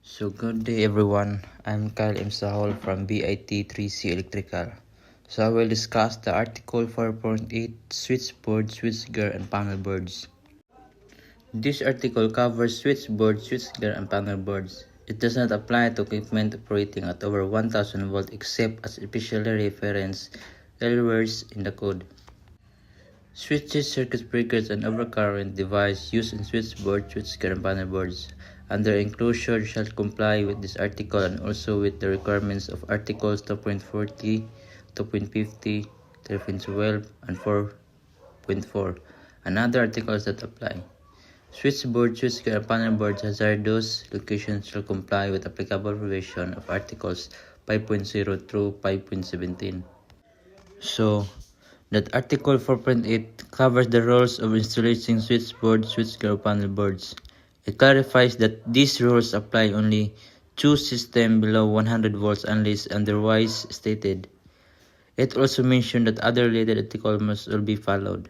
So good day everyone, I'm Kyle M. Sahol from BIT3C Electrical. So I will discuss the Article 4.8 switchboard, switchgear, and panel boards. This article covers switchboard, switchgear, and panel boards. It does not apply to equipment operating at over 1000 volt except as specially referenced elsewhere in the code. Switches, circuit breakers, and overcurrent devices used in switchboard, switchgear, and panel boards under enclosure shall comply with this article and also with the requirements of Articles 2.40, 2.50, 3.12, and 4.4, and other articles that apply. Switchboard, switchgear, and panel boards hazardous locations shall comply with applicable provision of Articles 5.0 through 5.17. So, that Article 4.8 covers the rules of installing switchboard, switchgear, or panel boards. It clarifies that these rules apply only to systems below 100 volts unless otherwise stated. It also mentioned that other related articles must all be followed.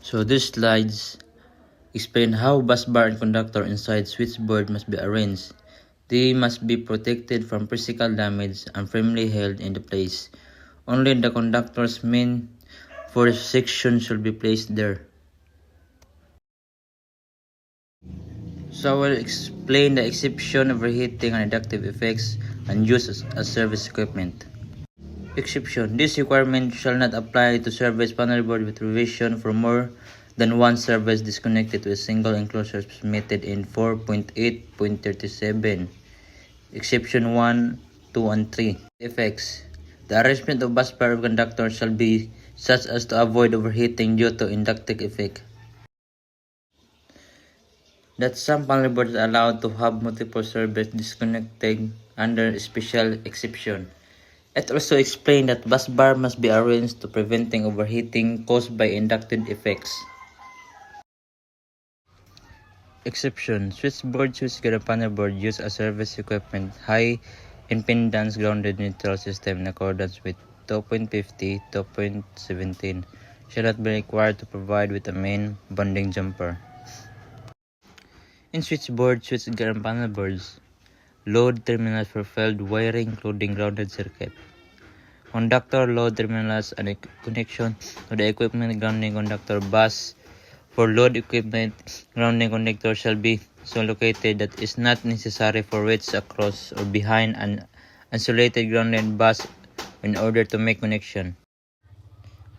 So these slides explain how busbar and conductor inside switchboard must be arranged. They must be protected from physical damage and firmly held into place. Only the conductor's main force section should be placed there. So I will explain the exception of overheating and inductive effects and use as service equipment. Exception. This requirement shall not apply to service panel board with provision for more than one service disconnected to a single enclosure permitted in 4.8.37. Exception 1, 2, and 3. Effects. The arrangement of busbar of conductor shall be such as to avoid overheating due to inductive effect. That some panel boards are allowed to have multiple services disconnected under special exception. It also explained that busbar must be arranged to preventing overheating caused by inductive effects. Exception. Switchboard, switchgear, and panel board used as service equipment high impedance grounded neutral system in accordance with 2.50, 2.17 shall not be required to provide with a main bonding jumper. In switchboard, switchgear, and panel boards, load terminals for failed wiring including grounded circuit. Conductor load terminals and connection to the equipment grounding conductor bus for load equipment grounding connector shall be so located that is not necessary for reach across or behind an insulated grounded bus in order to make connection.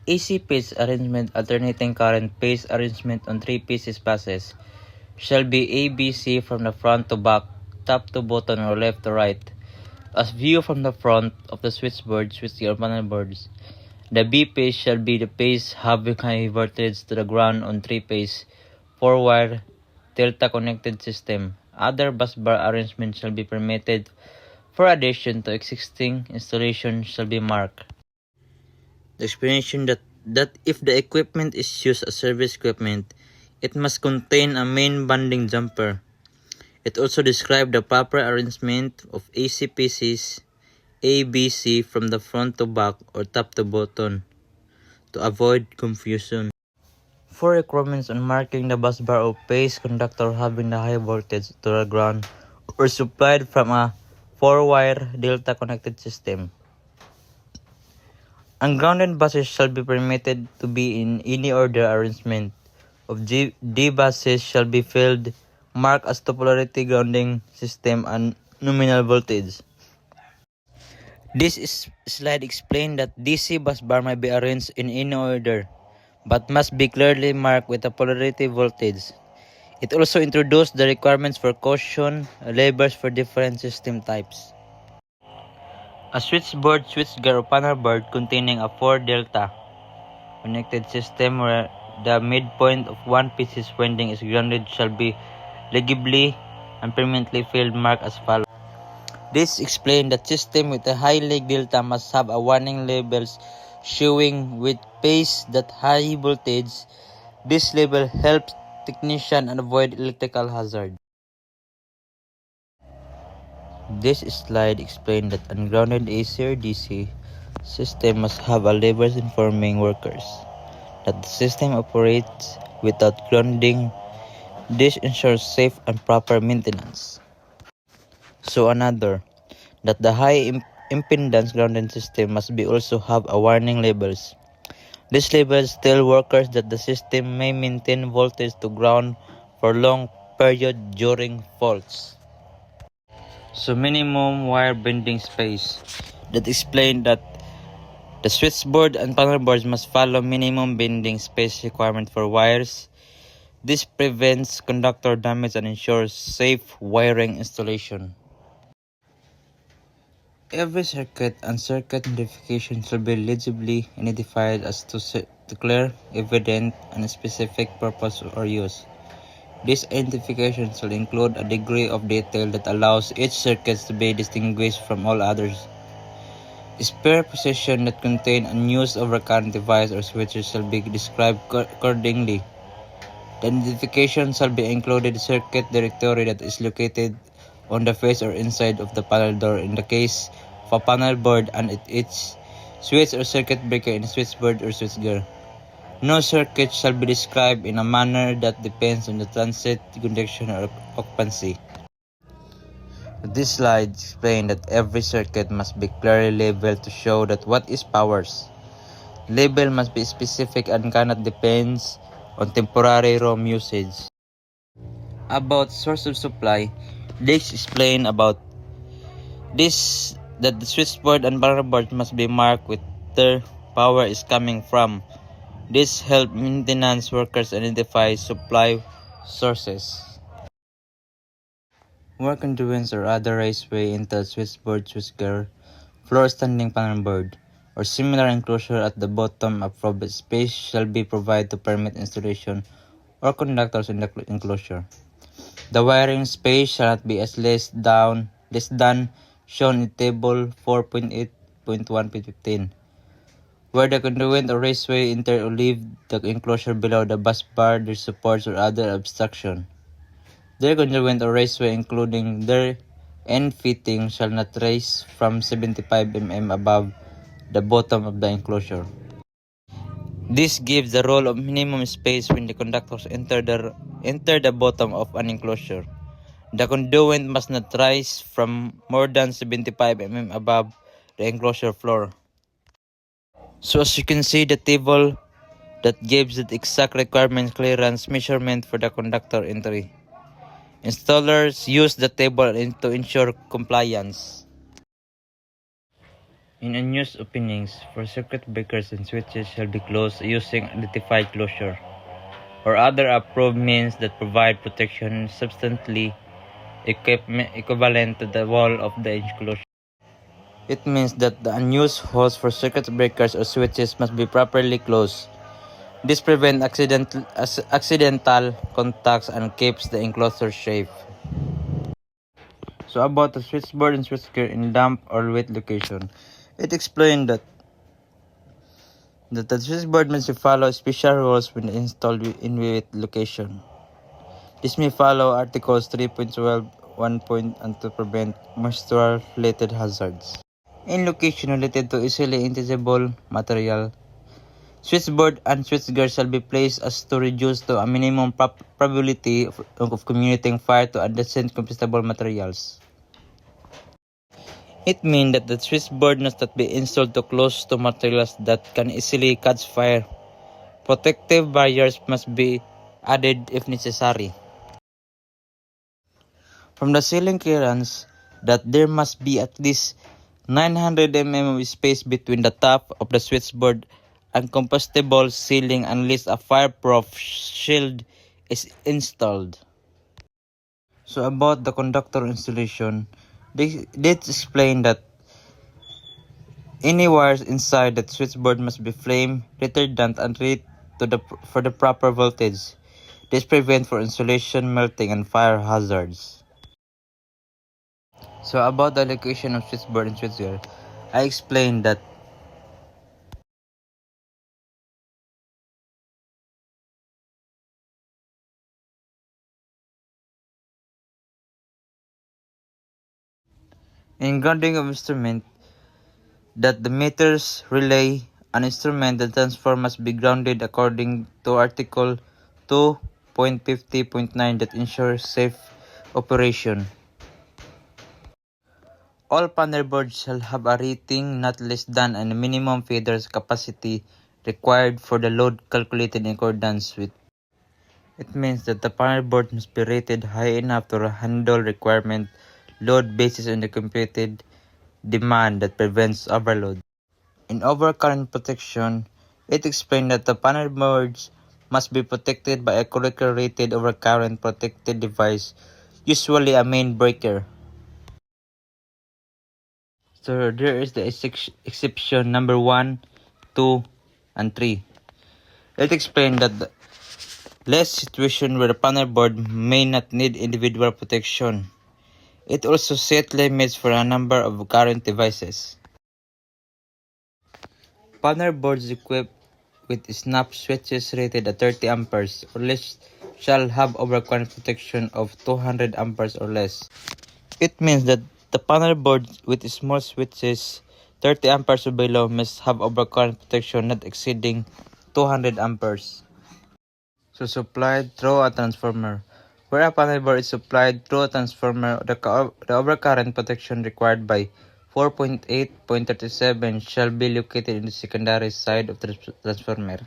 AC phase arrangement alternating current phase arrangement on 3 pieces buses shall be ABC from the front to back, top to bottom, or left to right. As viewed from the front of the switchboard, switchgear, panel boards, the B phase shall be the phase having high voltage to the ground on 3-phase, 4-wire, delta-connected system. Other busbar arrangements shall be permitted for addition to existing installation shall be marked. The explanation that if the equipment is used as service equipment, it must contain a main bonding jumper. It also described the proper arrangement of AC pieces ABC from the front to back or top to bottom to avoid confusion. For requirements on marking the busbar or phase conductor having the high voltage to the ground or supplied from a 4-wire delta connected system. Ungrounded buses shall be permitted to be in any order arrangement of D buses shall be filled marked as to polarity grounding system and nominal voltage. This slide explained that DC busbar may be arranged in any order, but must be clearly marked with a polarity voltage. It also introduced the requirements for caution labels for different system types. A switchboard, switchgear, or panel board containing a 4-delta connected system where the midpoint of one piece's winding is grounded shall be legibly and permanently filled marked as follows. This explained that system with a high leg delta must have a warning labels showing with phase that high voltage. This label helps technician avoid electrical hazard. This slide explained that ungrounded AC or DC system must have a labels informing workers that the system operates without grounding This ensures safe and proper maintenance. So another, that the high impedance grounding system must be also have a warning labels. These labels tell workers that the system may maintain voltage to ground for long period during faults. So minimum wire bending space, that explain that the switchboard and panel boards must follow minimum bending space requirement for wires. This prevents conductor damage and ensures safe wiring installation. Every circuit and circuit identification should be legibly identified as to clear, evident, and specific purpose or use. This identification should include a degree of detail that allows each circuit to be distinguished from all others. Spare position that contain unused overcurrent device or switches shall be described accordingly. The identification shall be included circuit directory that is located on the face or inside of the panel door in the case of a panel board and its switch or circuit breaker in switchboard or switchgear. No circuit shall be described in a manner that depends on the transit, conduction, or occupancy. This slide explains that every circuit must be clearly labeled to show that what is powers. Label must be specific and cannot depend on temporary ROM usage. About source of supply, this explain about this that the switchboard and panel board must be marked with their power is coming from. This help maintenance workers identify supply sources. Work conduits or other raceway into switchboard, switchgear, floor standing panel board, or similar enclosure at the bottom of space shall be provided to permit installation or conductors in the enclosure. The wiring space shall not be as less than shown in table 4.8.1.15, where the conduit or raceway enter or leave the enclosure below the bus bar, their supports, or other obstruction. Their conduit or raceway, including their end fitting, shall not raise from 75 mm above the bottom of the enclosure. This gives the rule of minimum space when the conductors enter the bottom of an enclosure. The conduit must not rise from more than 75 mm above the enclosure floor. So as you can see, the table that gives the exact requirement clearance measurement for the conductor entry. Installers use the table to ensure compliance. In unused openings for circuit breakers and switches shall be closed using identified closure or other approved means that provide protection substantially equivalent to the wall of the enclosure. It means that the unused holes for circuit breakers or switches must be properly closed. This prevents accidental contacts and keeps the enclosure safe. So about the switchboard and switchgear in damp or wet location, it explained that the switchboard must follow special rules when installed in wet location. This may follow Articles 3.12 and to prevent moisture-related hazards. In location related to easily intangible material, switchboard and switchgear shall be placed as to reduce to a minimum probability of communicating fire to adjacent combustible materials. It means that the switchboard must not be installed too close to materials that can easily catch fire. Protective barriers must be added if necessary. From the ceiling clearance, that there must be at least 900 mm of space between the top of the switchboard and combustible ceiling unless a fireproof shield is installed. So about the conductor installation, let's explain that any wires inside the switchboard must be flame retardant and rated for the proper voltage. This prevents for insulation melting and fire hazards. So about the location of switchboard and switchgear, I explained that in grounding of instrument, that the meters, relay, and instrument and transformer must be grounded according to Article 2 8.50.9 that ensures safe operation. All panel boards shall have a rating not less than a minimum feeders capacity required for the load calculated in accordance with. It means that the panel board must be rated high enough to handle requirement load basis on the computed demand that prevents overload. In overcurrent protection, it explained that the panel boards must be protected by a correctly rated overcurrent protected device, usually a main breaker. So there is the exception number 1, 2, and 3. It explained that the less situation where the panel board may not need individual protection. It also set limits for a number of current devices. Panel boards equipped with snap switches rated at 30 amperes or less shall have overcurrent protection of 200 amperes or less. It means that the panel boards with small switches 30 amperes or below must have overcurrent protection not exceeding 200 amperes. So supplied through a transformer. Where a panel board is supplied through a transformer, the overcurrent protection required by 4.8.37 shall be located in the secondary side of the transformer.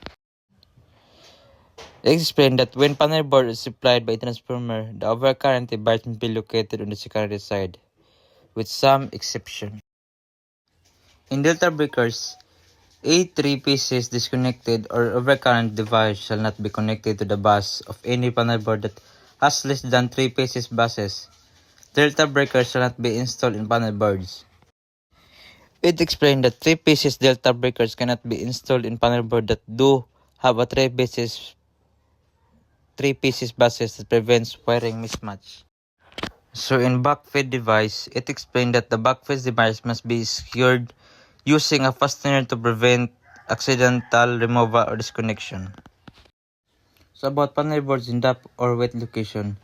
It explained that when panel board is supplied by transformer, the overcurrent device must be located on the secondary side, with some exception. In delta breakers, a 3 pieces disconnected or overcurrent device shall not be connected to the bus of any panel board that has less than 3 pieces buses. Delta breakers shall not be installed in panel boards. It explained that 3 pieces delta breakers cannot be installed in panel board that do have a 3 pieces buses that prevents wiring mismatch. So in backfeed device, it explained that the backfeed device must be secured using a fastener to prevent accidental removal or disconnection. So about panel boards in damp or wet location,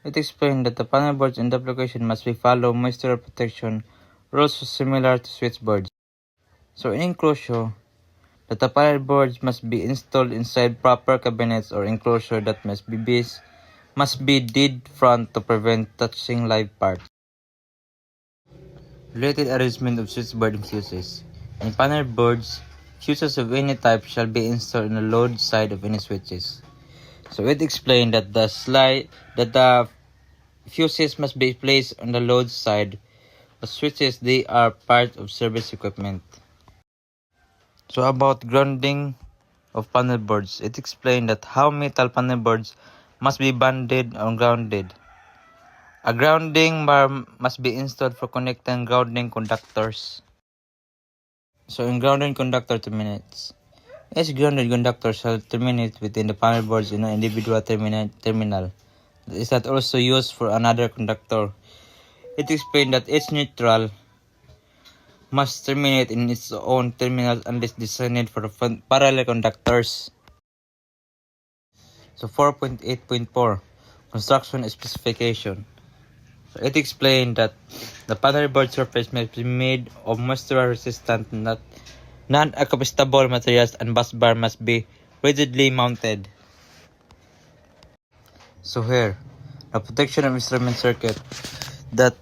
it explained that the panel boards in damp location must be follow moisture protection rules similar to switchboards. So in enclosure, that the panel boards must be installed inside proper cabinets or enclosure that must be dead front to prevent touching live parts. Related arrangement of switchboard fuses. In panel boards, fuses of any type shall be installed on the load side of any switches. So it explained that the fuses must be placed on the load side of switches. They are part of service equipment. So about grounding of panel boards, it explained that how metal panel boards must be bonded or grounded. A grounding bar must be installed for connecting grounding conductors. So in grounding conductor terminates. Each grounded conductor shall terminate within the panel boards in an individual terminal. That is not also used for another conductor. It explained that each neutral must terminate in its own terminal unless designed for parallel conductors. So 4.8.4 Construction Specification. So it explained that the panel board surface must be made of moisture resistant, non-compostable materials, and bus bar must be rigidly mounted. So here, the protection of instrument circuit. That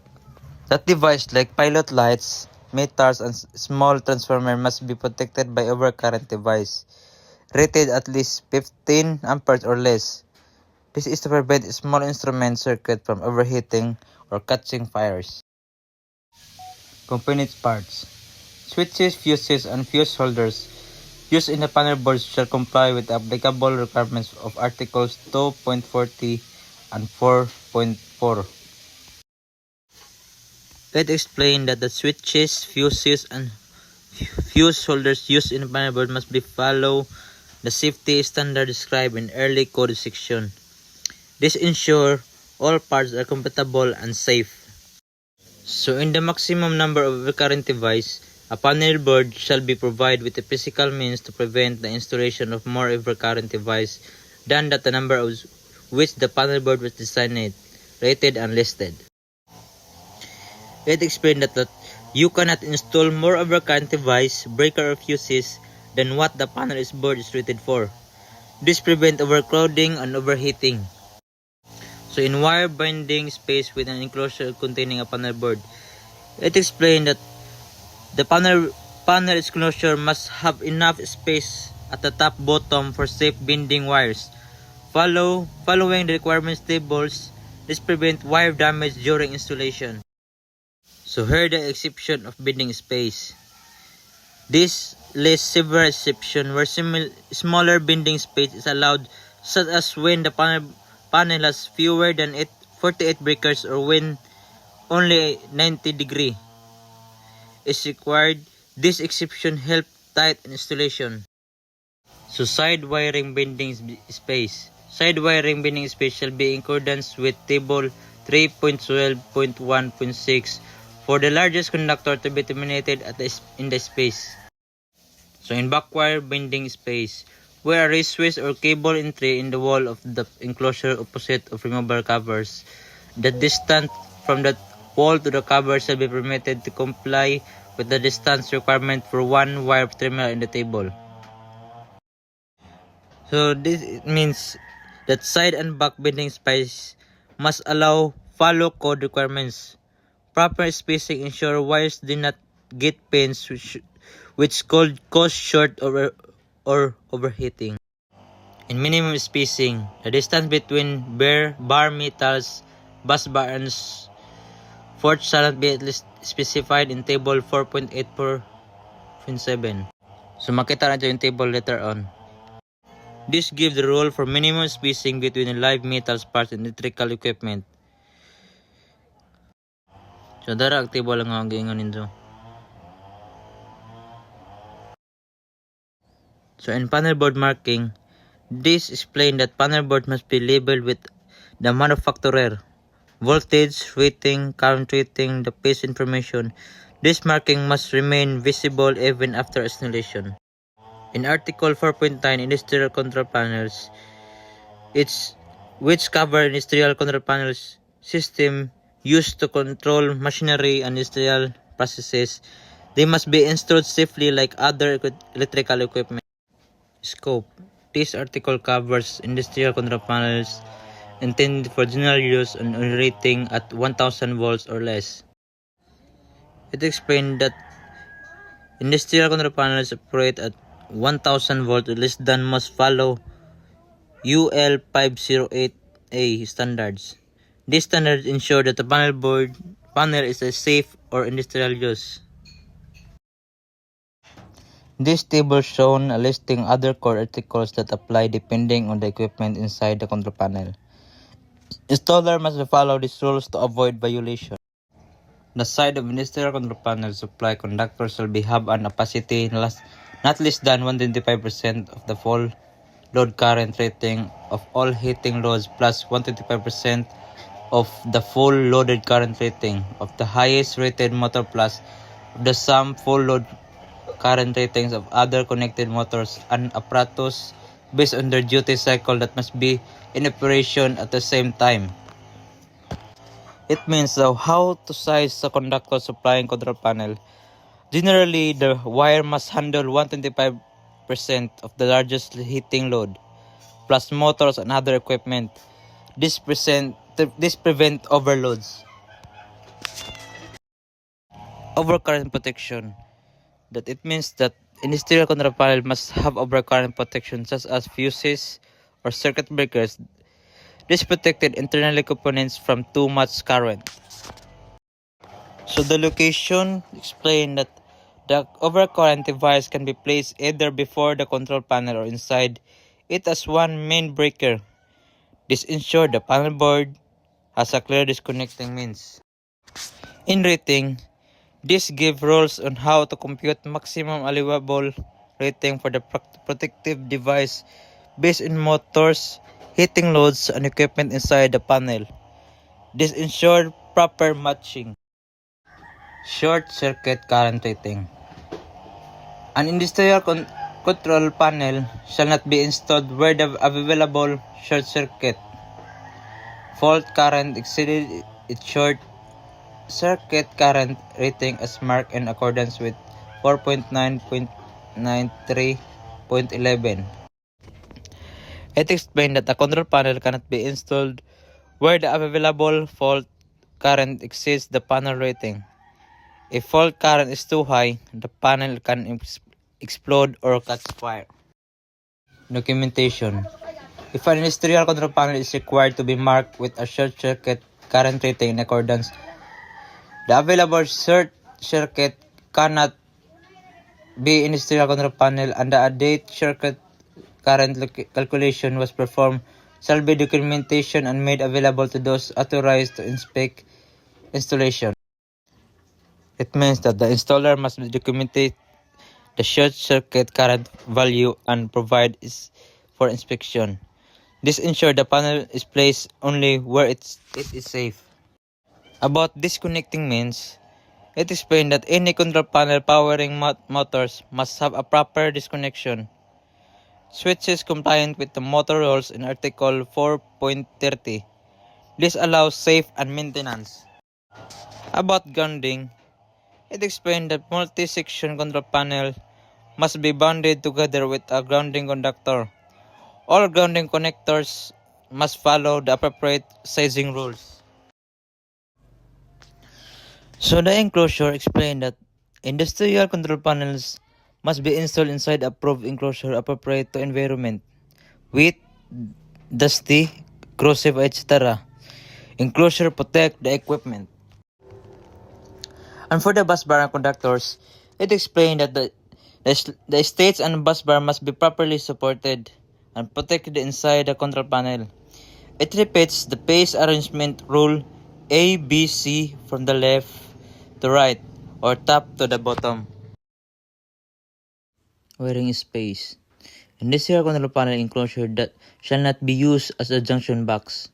device like pilot lights, meters, and small transformer must be protected by overcurrent device, rated at least 15 amperes or less. This is to prevent small instrument circuit from overheating or catching fires. Component parts. Switches, fuses, and fuse holders used in the panel boards shall comply with the applicable requirements of Articles 2.40 and 4.4. It explained that the switches, fuses, and fuse holders used in the panel board must be follow the safety standard described in early code section. This ensure all parts are compatible and safe. So in the maximum number of recurrent device, a panel board shall be provided with a physical means to prevent the installation of more recurrent device than that the number of which the panel board was designed, rated, and listed. It explained that you cannot install more overcurrent device, breaker, or fuses than what the panel board is rated for. This prevents overcrowding and overheating. So in wire binding space with an enclosure containing a panel board, it explained that the panel enclosure must have enough space at the top bottom for safe binding wires. Following the requirements tables, this prevents wire damage during installation. So here the exception of binding space. This lists several exceptions where smaller binding space is allowed, such as when the panel has fewer than 48 breakers or when only 90 degree is required. This exception helps tight installation. So side wiring binding space. Side wiring binding space shall be in accordance with table 3.12.1.6 for the largest conductor to be terminated in the space. So in backwire binding space, where a race switch or cable entry in the wall of the enclosure opposite of removable covers, the distance from the wall to the cover shall be permitted to comply with the distance requirement for one wire terminal in the table. So this means that side and back binding space must follow code requirements. Proper spacing ensure wires do not get pins which could cause short or overheating. In minimum spacing, the distance between bar metals, bus bar and forge shall not be at least specified in table 4.8.7. So makita natin yung table later on. This gives the rule for minimum spacing between the live metals parts and electrical equipment. So dara ang table lang ang giingon nito. So in panel board marking, this explains that panel board must be labeled with the manufacturer, voltage rating, current rating, the phase information. This marking must remain visible even after installation. In Article 4.9 Industrial Control Panels, which cover industrial control panels system used to control machinery and industrial processes, they must be installed safely like other electrical equipment. Scope. This article covers industrial control panels intended for general use and rating at 1000 volts or less. It explained that industrial control panels operate at 1000 volts or less than must follow UL 508A standards. These standards ensure that the panel is a safe or industrial use. This table shown a listing other core articles that apply depending on the equipment inside the control panel. Installer must follow these rules to avoid violation. The side of industrial control panel supply conductor shall have an opacity not less than 125% of the full load current rating of all heating loads plus 125% of the full loaded current rating of the highest rated motor plus of the sum full load current ratings of other connected motors and apparatus based on their duty cycle that must be in operation at the same time. It means how to size the conductor supplying control panel. Generally, the wire must handle 125% of the largest heating load, plus motors and other equipment. This prevent overloads. Overcurrent protection. That it means that industrial control panel must have overcurrent protection such as fuses or circuit breakers. This protected internal components from too much current. So the location explained that the overcurrent device can be placed either before the control panel or inside it as one main breaker. This ensures the panel board has a clear disconnecting means. In rating, this gives rules on how to compute maximum allowable rating for the protective device based on motors, heating loads, and equipment inside the panel. This ensures proper matching. Short circuit current rating. An industrial control panel shall not be installed where the available short circuit fault current exceeded its short circuit current rating as marked in accordance with 4.9.93.11. It explained that a control panel cannot be installed where the available fault current exceeds the panel rating. If fault current is too high, the panel can explode or catch fire. Documentation. If an industrial control panel is required to be marked with a short circuit current rating in accordance, the available short circuit cannot be industrial control panel and the date circuit current calculation was performed shall be documentation and made available to those authorized to inspect installation. It means that the installer must document the short circuit current value and provide is for inspection. This ensures the panel is placed only where it is safe. About disconnecting means, it explained that any control panel powering motors must have a proper disconnection. Switches compliant with the motor rules in Article 4.30. This allows safe and maintenance. About grounding, it explained that multi-section control panel must be bonded together with a grounding conductor. All grounding connectors must follow the appropriate sizing rules. So the enclosure explained that industrial control panels must be installed inside approved enclosure appropriate to environment, wet, dusty, corrosive, etc. Enclosure protect the equipment. And for the bus bar and conductors, it explained that the states and bus bar must be properly supported and protected inside the control panel. It repeats the phase arrangement rule A, B, C from the left to right or top to the bottom. Wiring space. Industrial control panel enclosure that shall not be used as a junction box.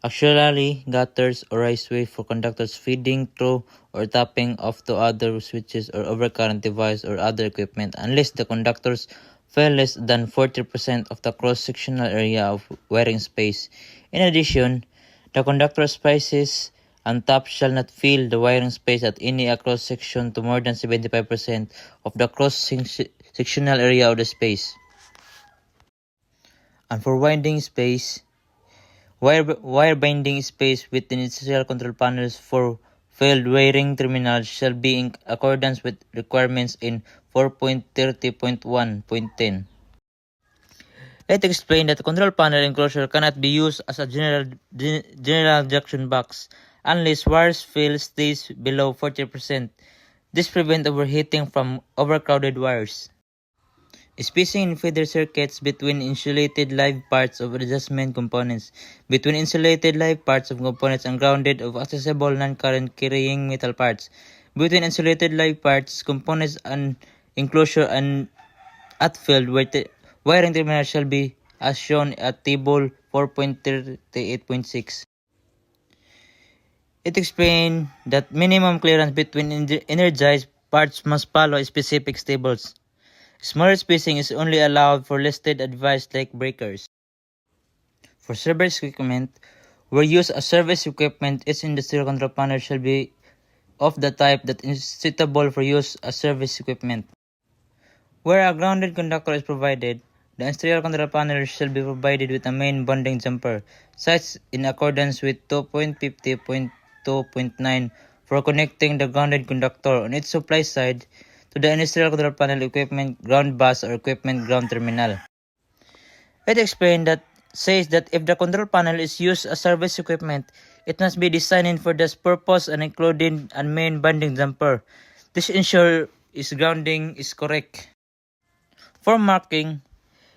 Auxiliary gutters or raceway for conductors feeding through or tapping off to other switches or overcurrent device or other equipment unless the conductors fill less than 40% of the cross-sectional area of wiring space. In addition, the conductor spaces and taps shall not fill the wiring space at any across section to more than 75% of the cross-sectional area of the space. And for winding space, wire binding space within industrial control panels for failed wiring terminals shall be in accordance with requirements in 4.30.1.10. It explained that the control panel enclosure cannot be used as a general junction box unless wires fill stays below 40%. This prevents overheating from overcrowded wires. Spacing in feeder circuits between insulated live parts of adjustment components, between insulated live parts of components and grounded of accessible non-current carrying metal parts, between insulated live parts, components and enclosure and at field wiring terminals shall be as shown at table 4.38.6. It explained that minimum clearance between energized parts must follow specific tables. Smaller spacing is only allowed for listed devices like breakers. For service equipment, where used as service equipment, its industrial control panel shall be of the type that is suitable for use as service equipment. Where a grounded conductor is provided, the industrial control panel shall be provided with a main bonding jumper, such in accordance with 2.50.2.9 for connecting the grounded conductor on its supply side to the industrial control panel equipment ground bus or equipment ground terminal. It explained that says that if the control panel is used as service equipment, it must be designed for this purpose and including a main bonding jumper. This ensures its grounding is correct. For marking,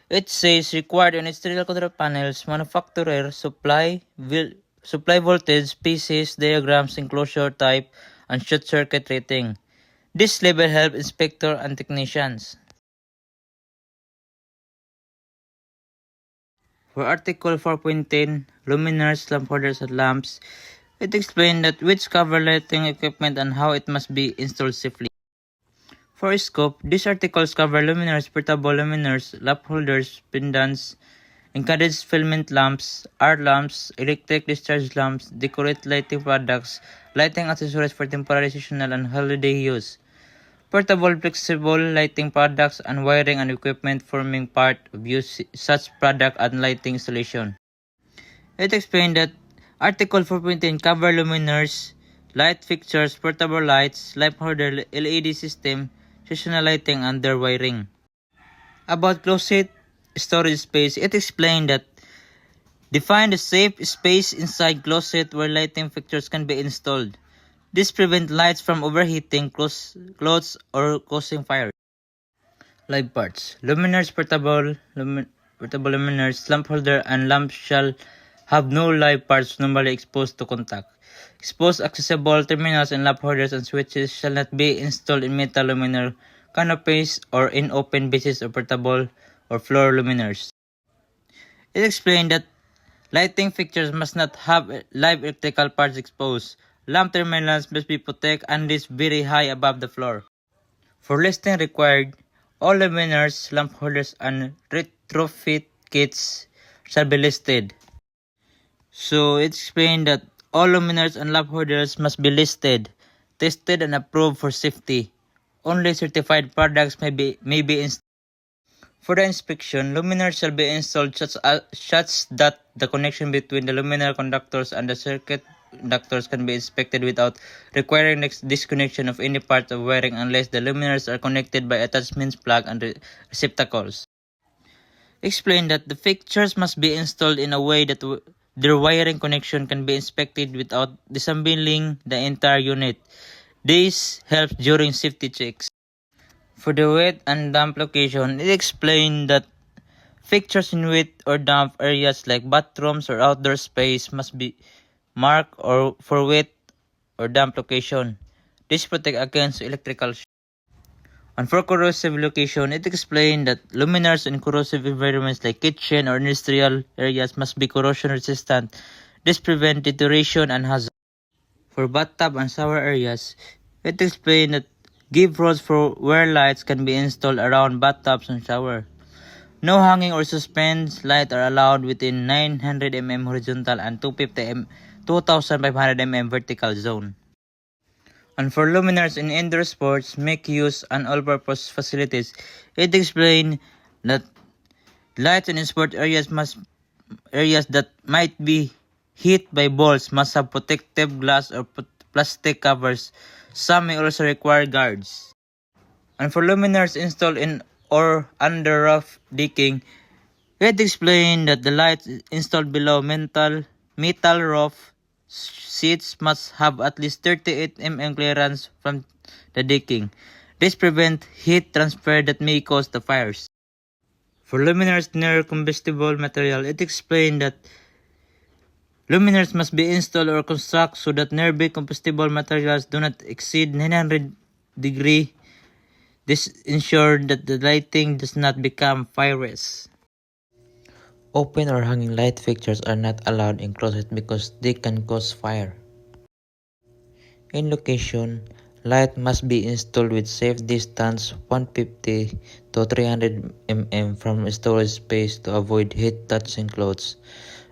it says required on industrial control panels, manufacturer, supply voltage, pieces, diagrams, enclosure type, and short circuit rating. This label helps inspector and technicians. For Article 4.10, luminaires, lamp holders, and lamps, it explained that which cover lighting equipment and how it must be installed safely. For scope, these articles cover luminaires, portable luminaires, lamp holders, pendants, incandescent filament lamps, arc lamps, electric discharge lamps, decorate lighting products, lighting accessories for temporary, seasonal, and holiday use. Portable flexible lighting products and wiring and equipment forming part of such product and lighting installation. It explained that Article 4.10 cover luminaires, light fixtures, portable lights, light holder, LED system, seasonal lighting, and their wiring. About closet storage space, it explained that define the safe space inside closet where lighting fixtures can be installed. This prevents lights from overheating clothes or causing fire. Live parts. Luminaires, portable luminaires, lamp holder, and lamp shall have no live parts normally exposed to contact. Exposed accessible terminals and lamp holders and switches shall not be installed in metal luminaire canopies or in open bases or portable or floor luminaires. It explained that lighting fixtures must not have live electrical parts exposed. Lamp terminals must be protected and is very high above the floor. For listing required, all luminaires, lamp holders, and retrofit kits shall be listed. So it explained that all luminaires and lamp holders must be listed, tested, and approved for safety. Only certified products may be installed. For the inspection, luminaires shall be installed such that the connection between the luminaire conductors and the circuit conductors can be inspected without requiring disconnection of any part of wiring unless the luminaires are connected by attachments, plug, and receptacles. Explain that the fixtures must be installed in a way that their wiring connection can be inspected without disassembling the entire unit. This helps during safety checks. For the wet and damp location, it explained that fixtures in wet or damp areas like bathrooms or outdoor space must be marked for wet or damp location. This protects against electrical shock. And for corrosive location, it explained that luminaires in corrosive environments like kitchen or industrial areas must be corrosion resistant. This prevents deterioration and hazard. For bathtub and shower areas, it explained that give rules for where lights can be installed around bathtubs and shower. No hanging or suspended lights are allowed within 900 mm horizontal and 2500 mm vertical zone. And for luminaires in indoor sports, make use and all-purpose facilities, it explained that lights in sport areas that might be hit by balls must have protective glass or plastic covers. Some may also require guards. And for luminaires installed in or under roof decking, it explained that the lights installed below metal roof seats must have at least 38 mm clearance from the decking. This prevents heat transfer that may cause the fires. For luminaires near combustible material, it explained that luminaires must be installed or constructed so that nearby combustible materials do not exceed 900 degrees. This ensures that the lighting does not become fire-raised. Open or hanging light fixtures are not allowed in closet because they can cause fire. In location, light must be installed with safe distance 150 to 300 mm from storage space to avoid heat touching clothes.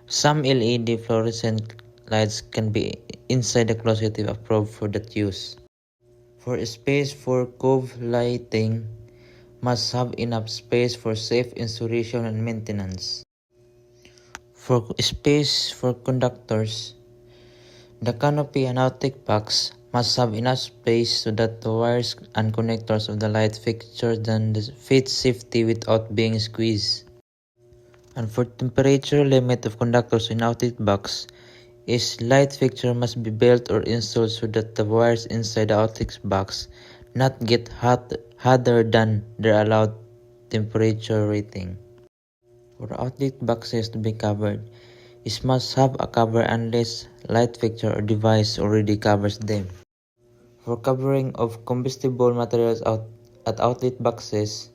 Some LED fluorescent lights can be inside the closet if approved for that use. For space for cove lighting, must have enough space for safe installation and maintenance. For space for conductors, the canopy and outlet box must have enough space so that the wires and connectors of the light fixture can fit safely without being squeezed. And for temperature limit of conductors in outlet box, is light fixture must be built or installed so that the wires inside the outlet box not get hotter than their allowed temperature rating. For outlet boxes to be covered, it must have a cover unless light fixture or device already covers them. For covering of combustible materials at outlet boxes,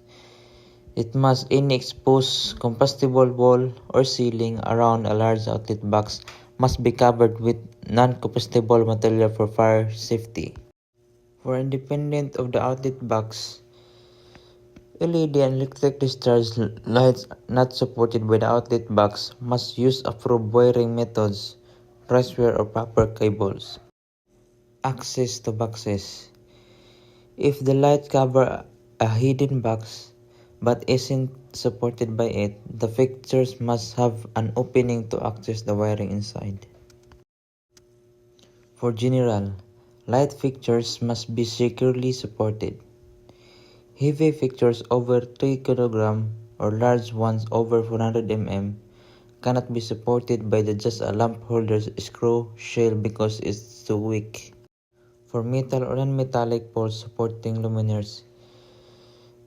it must any exposed combustible wall or ceiling around a large outlet box must be covered with non-combustible material for fire safety. For independent of the outlet box, LED and electric discharge lights not supported by the outlet box must use approved wiring methods, racewear or proper cables. Access to boxes. If the light cover a hidden box but isn't supported by it, the fixtures must have an opening to access the wiring inside. For general, light fixtures must be securely supported. Heavy fixtures over 3 kg or large ones over 400 mm cannot be supported by just a lamp holder's screw shell because it's too weak. For metal or non-metallic poles supporting luminaires,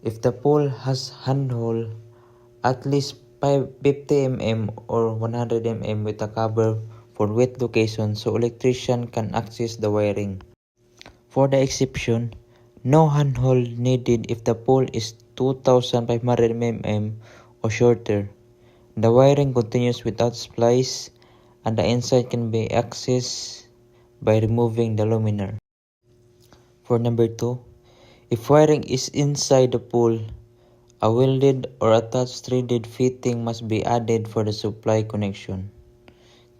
if the pole has handhold at least 50 mm or 100 mm with a cover for wet location so electrician can access the wiring. For the exception, no handhold needed if the pole is 2500 mm or shorter. The wiring continues without splice and the inside can be accessed by removing the luminaire. For number 2, if wiring is inside the pole, a welded or attached threaded fitting must be added for the supply connection.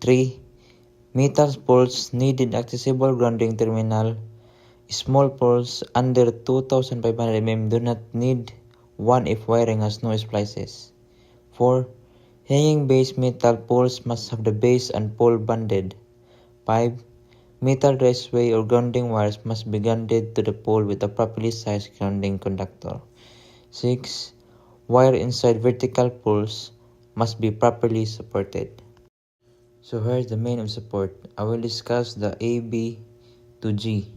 3. Metal poles needed accessible grounding terminal. Small poles under 2500 mm do not need one if wiring has no splices. 4. Hanging base metal poles must have the base and pole bonded. 5. Metal raceway or grounding wires must be grounded to the pole with a properly sized grounding conductor. 6. Wire inside vertical poles must be properly supported. So here's the main of support. I will discuss the A, B to G.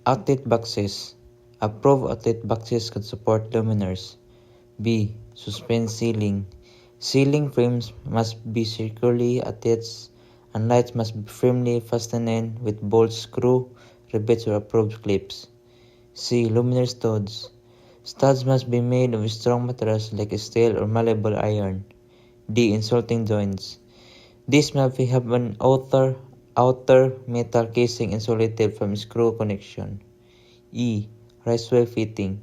Outlet boxes. Approved outlet boxes can support luminaires. B. Suspend ceiling. Ceiling frames must be securely attached and lights must be firmly fastened with bolts, screw, rivets or approved clips. C. Luminaire studs. Studs must be made of strong materials like steel or malleable iron. D. Insulting joints. These must have an outer metal casing insulated from screw connection. E. Raceway fitting.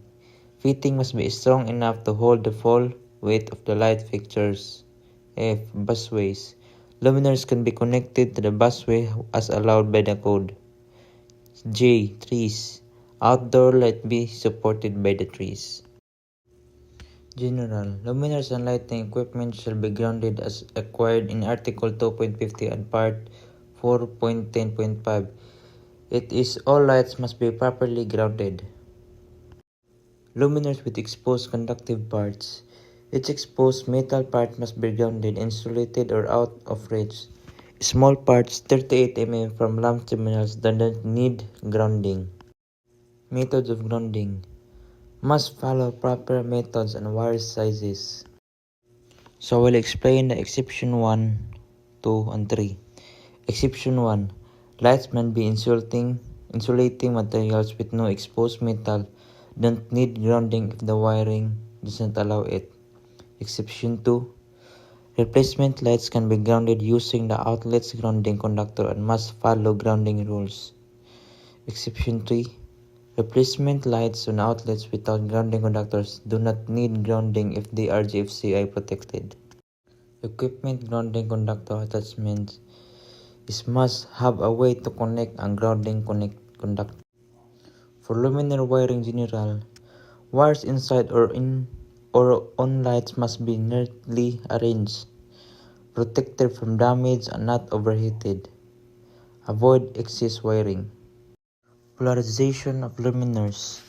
Fitting must be strong enough to hold the full weight of the light fixtures. F. Busways. Luminaires can be connected to the busway as allowed by the code. J. Trees. Outdoor light be supported by the trees. General. Luminaires and lighting equipment shall be grounded as acquired in Article 2.50 and Part 4.10.5. It is all lights must be properly grounded. Luminaires with exposed conductive parts. Each exposed metal part must be grounded, insulated or out of reach. Small parts 38 mm from lamp terminals do not need grounding. Methods of grounding. Must follow proper methods and wire sizes. So I will explain the exception 1, 2, and 3. Exception 1. Lights must be insulating materials with no exposed metal don't need grounding if the wiring does not allow it. Exception 2. Replacement lights can be grounded using the outlet's grounding conductor and must follow grounding rules. Exception 3. Replacement lights on outlets without grounding conductors do not need grounding if they are GFCI protected. Equipment grounding conductor attachments must have a way to connect a grounding conductor. For luminaire wiring general, wires inside or on lights must be neatly arranged, protected from damage and not overheated. Avoid excess wiring. Polarization of luminaires.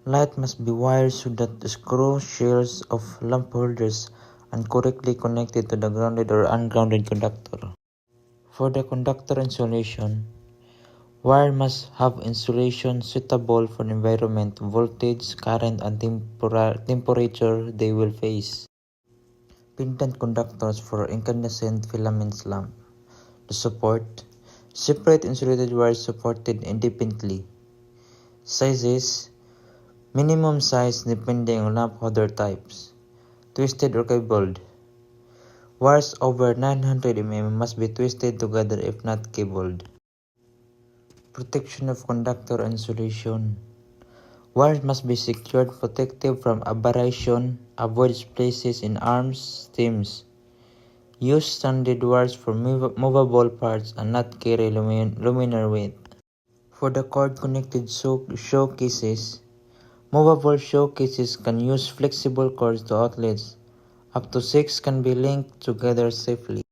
Light must be wired so that the screw shells of lamp holders are correctly connected to the grounded or ungrounded conductor. For the conductor insulation, wire must have insulation suitable for the environment, voltage, current, and temperature they will face. Pendant conductors for incandescent filaments lamp. The support. Separate insulated wires supported independently. Sizes. Minimum size depending on lamp holder types. Twisted or cabled. Wires over 900 mm must be twisted together if not cabled. Protection of conductor insulation. Wires must be secured protective from aberration. Avoid splices in arms, stems. Use standard wires for movable parts and not carry luminaire weight. For the cord-connected showcases, movable showcases can use flexible cords to outlets. Up to 6 can be linked together safely.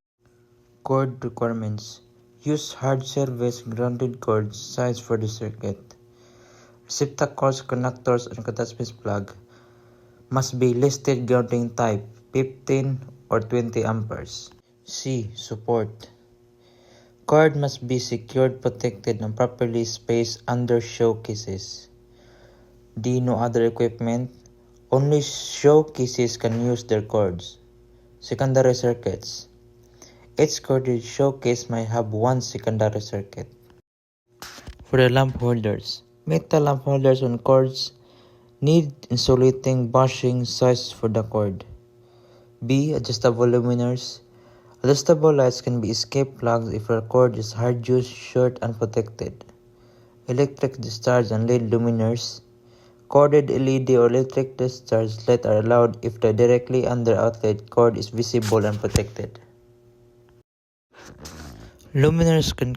Cord requirements. Use hard service grounded cord size for the circuit. Receptacles, connectors, and attachment plug must be listed grounding type 15 or 20 amperes. C. Support. Cord must be secured, protected, and properly spaced under showcases. D. No other equipment. Only showcases can use their cords. Secondary circuits. Each corded showcase may have one secondary circuit. For the lamp holders. Metal lamp holders on cords need insulating bushing size for the cord. B. Adjustable luminaires. Adjustable lights can be escape plugs if your cord is hard used, short, and protected. Electric discharge and LED luminaires. Corded LED or electric discharge light are allowed if the directly under outlet cord is visible and protected. Luminaires can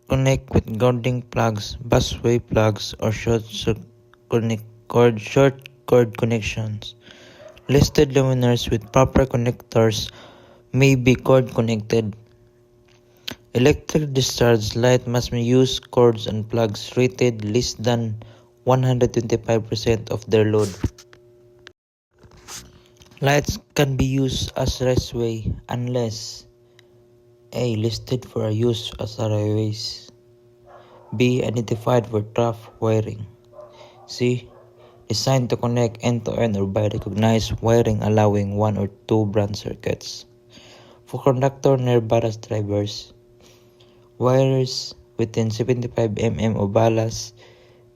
connect with grounding plugs, busway plugs, or short cord connections. Listed luminaires with proper connectors may be cord connected. Electric discharge light must use cords and plugs rated less than 125% of their load. Lights can be used as raceway unless A. Listed for use as raceways. B. Identified for trough wiring. C. Designed to connect end-to-end or by recognized wiring allowing one or two branch circuits. For conductor near ballast drivers, wires within 75 mm of ballast,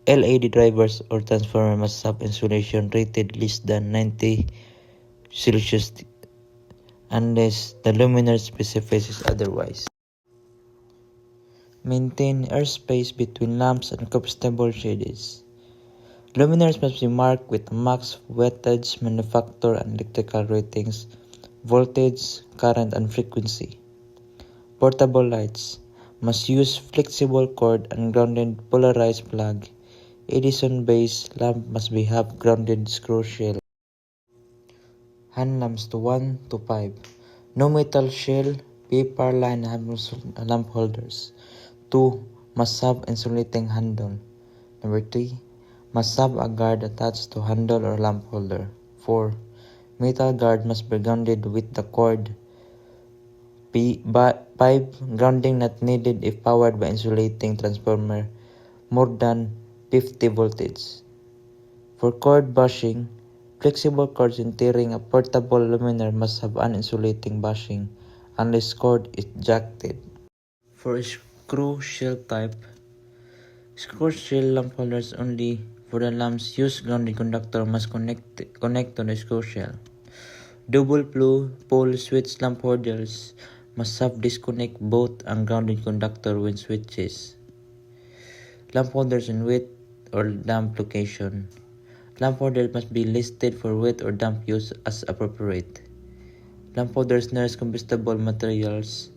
LED drivers or transformer must have insulation rated less than 90 Celsius unless the luminaire specifies otherwise. Maintain airspace between lamps and combustible shades. Luminaires must be marked with max wattage, manufacturer and electrical ratings, voltage, current, and frequency. Portable lights must use flexible cord and grounded polarized plug. Edison-based lamp must have grounded screw shell. Hand lamps to 1 to 5. No metal shell, paper line lamp holders. 2. Must have insulating handle. Number 3. Must have a guard attached to handle or lamp holder. 4. Metal guard must be grounded with the cord. 5. Grounding not needed if powered by insulating transformer more than 50 voltage. For cord bushing, flexible cords entering a portable luminaire must have an insulating bushing unless cord is jacketed. For screw shell type, screw shell lamp holders only. For the lamps used, grounding conductor must connect to the screw shell. Double pole switch lamp holders must have disconnect both and grounding conductor when switches. Lamp holders in wet or damp location. Lamp holders must be listed for wet or damp use as appropriate. Lamp holders near combustible materials.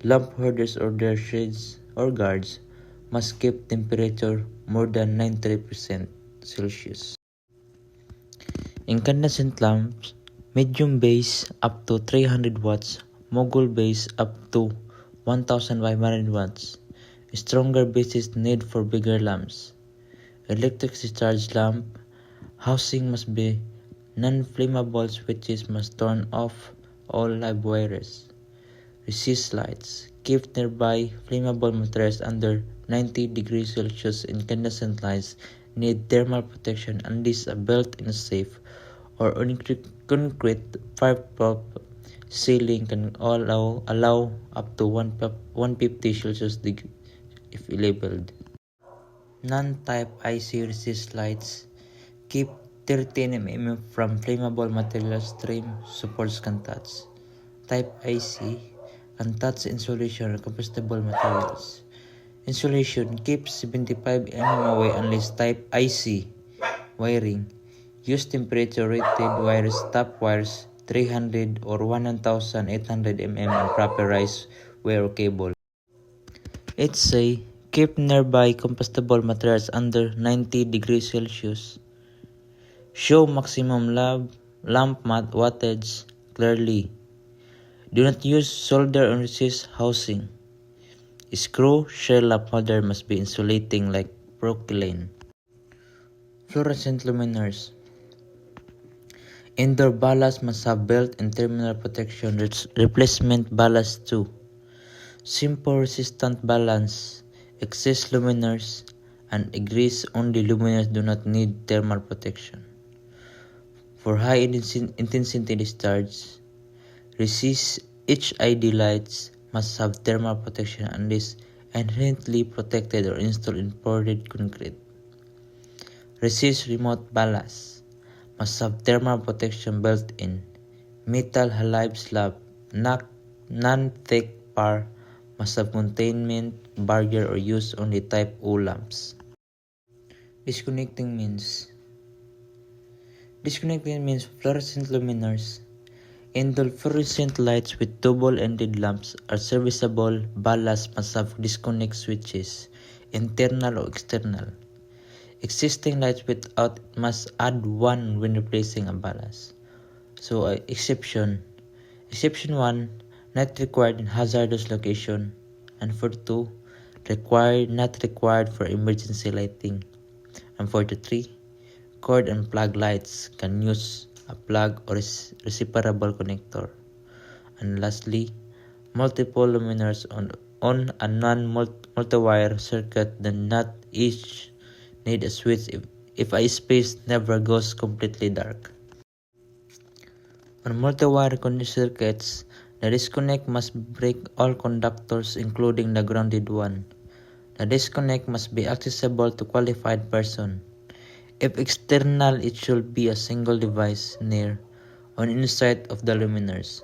Lamp holders or their shades or guards must keep temperature more than 93% Celsius. Incandescent lamps, medium base up to 300 watts, mogul base up to 1500 watts. Stronger bases need for bigger lamps. Electric discharge lamp, housing must be non-flammable, switches must turn off all live wires. Resist lights, keep nearby flammable materials under 90 degrees Celsius. Incandescent lights need thermal protection unless a built-in safe or concrete fireproof ceiling can allow up to 150 Celsius degree if labeled. Non-type IC resist lights keep 13 mm from flammable materials. Trim supports can touch. Type IC can touch insulation or combustible materials. Insulation keeps 75 mm away unless type IC wiring. Use temperature rated wires, top wires 300 or 1800 mm and proper rise wire cable. Let's say Keep nearby combustible materials under 90 degrees Celsius. Show maximum lamp wattage clearly. Do not use solder on resist housing. Screw shell lamp holder must be insulating like propylene. Fluorescent luminaires. Indoor ballast must have built-in terminal protection replacement ballast too. Simple resistant balance, excess luminaires, and grease-only luminaires do not need thermal protection. For high intensity discharge, resist HID lights must have thermal protection unless inherently protected or installed in poured concrete. Resist remote ballast must have thermal protection built in. Metal halide slab, non-thick par, must have containment barrier or use only type O lamps. Disconnecting means fluorescent luminaires. Indoor fluorescent lights with double-ended lamps are serviceable. Ballast must have disconnect switches, internal or external. Existing lights without must add one when replacing a ballast. So exception 1, not required in hazardous location, and for 2, not required for emergency lighting, and for 3, cord and plug lights can use a plug or reciprocal connector, and lastly, multiple luminaires on a non-multi-wire circuit then not each need a switch if a space never goes completely dark. On multi-wire circuits, the disconnect must break all conductors including the grounded one. The disconnect must be accessible to qualified person. If external, it should be a single device near on inside of the luminaires.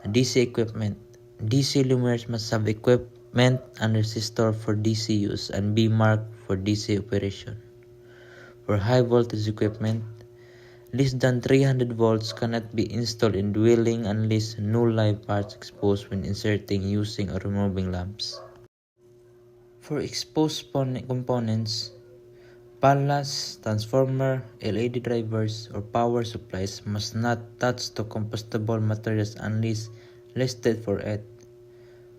DC equipment. DC luminaires must have equipment and resistor for DC use and be marked for DC operation. For high voltage equipment, less than 300 volts cannot be installed in dwelling unless no live parts exposed when inserting, using, or removing lamps. For exposed components, ballast, transformer, LED drivers, or power supplies must not touch to combustible materials unless listed for it.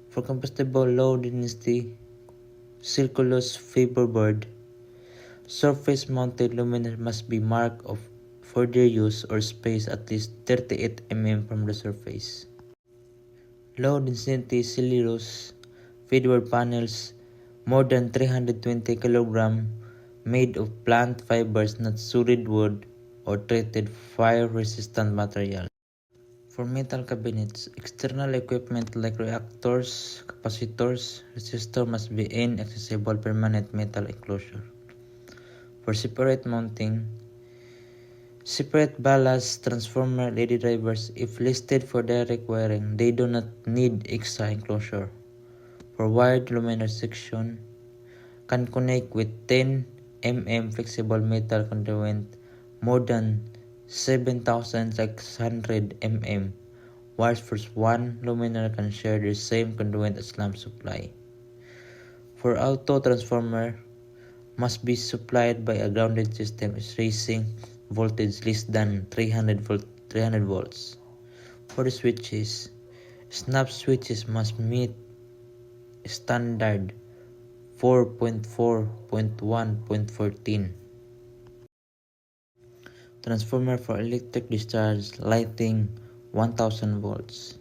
For combustible low-density circulose fiberboard, surface-mounted luminaire must be marked for their use or space at least 38 mm from the surface. Low-density cellulose feedboard panels more than 320 kg made of plant fibers, not solid wood or treated fire-resistant material. For metal cabinets, external equipment like reactors, capacitors, resistors must be in accessible permanent metal enclosure. For separate mounting, separate ballast, transformer, LED drivers, if listed for direct wiring, they do not need extra enclosure. For wired luminaire section, can connect with 10 mm flexible metal conduit more than 7,600 mm. Wires for one luminaire can share the same conduit as lamp supply. For auto transformer, must be supplied by a grounded system raising voltage less than 300 volts. For the switches, snap switches must meet standard 4.4.1.14. Transformer for electric discharge lighting 1000 volts.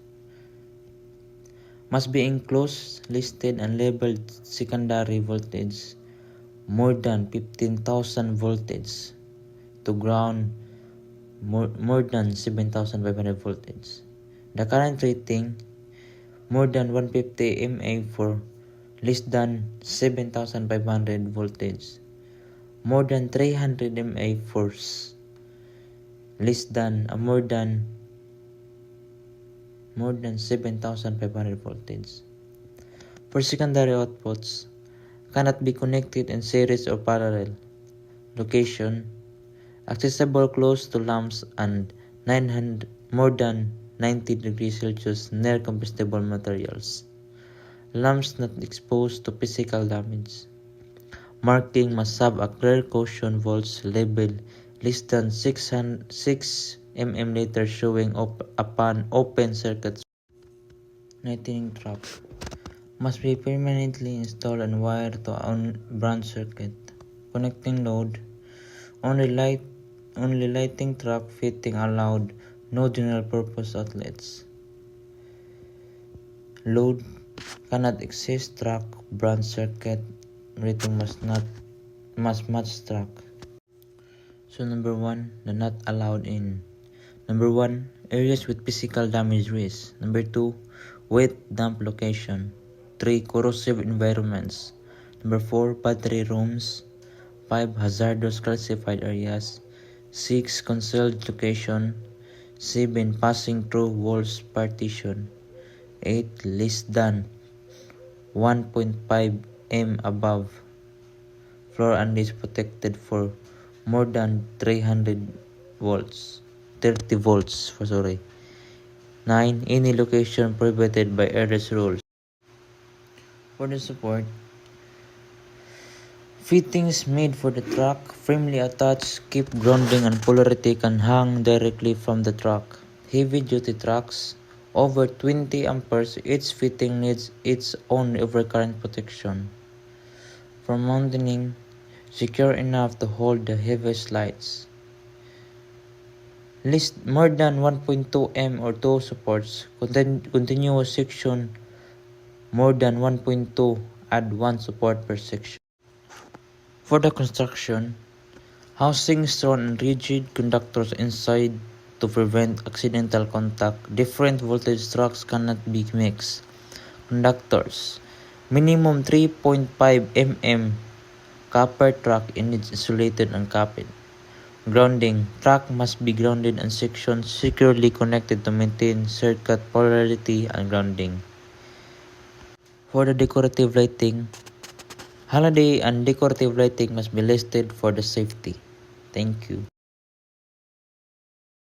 Must be enclosed, listed, and labeled secondary voltage more than 15,000 voltage to ground more than 7,500 voltage. The current rating more than 150 mA for less than 7,500 voltage, more than 300 mA for less than more than 7,500 voltage. For secondary outputs, cannot be connected in series or parallel. Location, accessible close to lamps and more than 90 degrees Celsius near combustible materials. lamps not exposed to physical damage. Marking must have a clear caution volts label less than 6 mm later showing upon open circuits. Lightning trap must be permanently installed and wired to an branch circuit. Connecting load. Only lighting track fitting allowed, no general purpose outlets. Load cannot exist track branch circuit rating must match track. So number 1, the not allowed in. Number 1, areas with physical damage risk. Number 2, wet damp location. 3, corrosive environments. Number 4, battery rooms. 5, hazardous classified areas. 6, concealed location. 7, passing through walls partition. 8, less than 1.5 m above floor and is protected for more than 30 volts. 9, any location prohibited by ERDS rules. For the support, fittings made for the truck, firmly attached, keep grounding and polarity can hang directly from the truck. Heavy duty trucks, over 20 amperes, each fitting needs its own overcurrent protection. For mounting, secure enough to hold the heaviest lights. List more than 1.2 m or 2 supports, continuous section more than 1.2, add 1 support per section. For the construction, housing strong and rigid conductors inside to prevent accidental contact. Different voltage tracks cannot be mixed. Conductors, minimum 3.5 mm copper track needs insulated and capped. Grounding, track must be grounded and sections securely connected to maintain circuit polarity and grounding. For the decorative lighting, holiday and decorative lighting must be listed for the safety. Thank you.